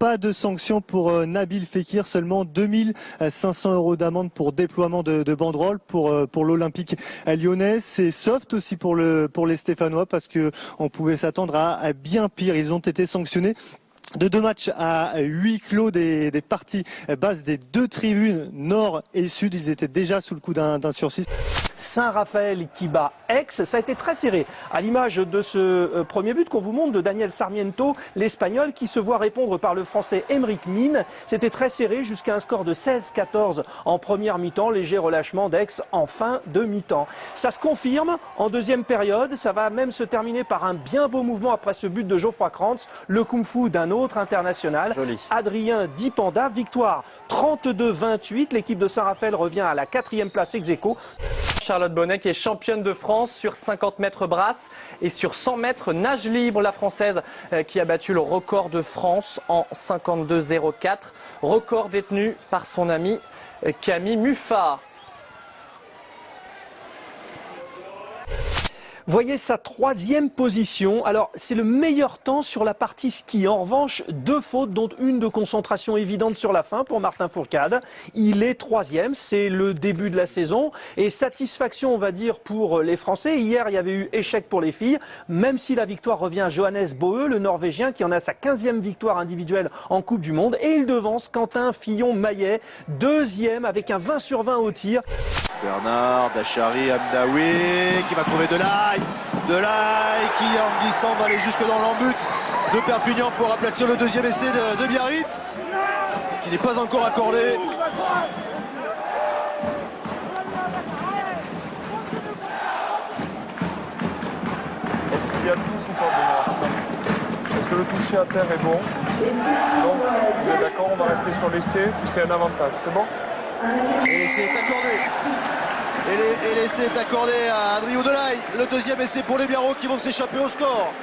pas de sanction pour Nabil Fekir, seulement 2500 € d'amende pour déploiement de banderoles pour l'Olympique lyonnais. C'est soft aussi pour les Stéphanois parce que on pouvait s'attendre à bien pire. Ils ont été sanctionnés de 2 matchs à huis clos des parties basses des 2 tribunes nord et sud. Ils étaient déjà sous le coup d'un sursis. Saint-Raphaël qui bat Aix, ça a été très serré, à l'image de ce premier but qu'on vous montre de Daniel Sarmiento, l'Espagnol, qui se voit répondre par le Français Aymeric Mine. C'était très serré jusqu'à un score de 16-14 en première mi-temps, léger relâchement d'Aix en fin de mi-temps. Ça se confirme en deuxième période, ça va même se terminer par un bien beau mouvement après ce but de Geoffroy Krantz, le kung-fu d'un autre international, Joli. Adrien Dipanda. Victoire 32-28, l'équipe de Saint-Raphaël revient à la 4e place ex-aequo. Charlotte Bonnet qui est championne de France sur 50 mètres brasse et sur 100 mètres nage libre. La Française qui a battu le record de France en 52,04. Record détenu par son amie Camille Muffat. Voyez sa 3e position. Alors, c'est le meilleur temps sur la partie ski. En revanche, 2 fautes, dont une de concentration évidente sur la fin pour Martin Fourcade. Il est 3e. C'est le début de la saison. Et satisfaction, on va dire, pour les Français. Hier, il y avait eu échec pour les filles. Même si la victoire revient à Johannes Bøe, le Norvégien, qui en a sa 15e victoire individuelle en Coupe du Monde. Et il devance Quentin Fillon-Maillet, 2e avec un 20 sur 20 au tir. Bernard, Dachary, Amdaoui qui va trouver Delay qui en glissant va aller jusque dans l'embut de Perpignan pour aplatir le 2e essai de Biarritz qui n'est pas encore accordé. Est-ce qu'il y a touche ou pas, Benoît? Est-ce que le toucher à terre est bon? Donc vous êtes d'accord, on va rester sur l'essai puisqu'il y a un avantage, c'est bon? Et l'essai est accordé. Et l'essai est accordé à Adrien Delay. Le 2e essai pour les Biarros qui vont s'échapper au score.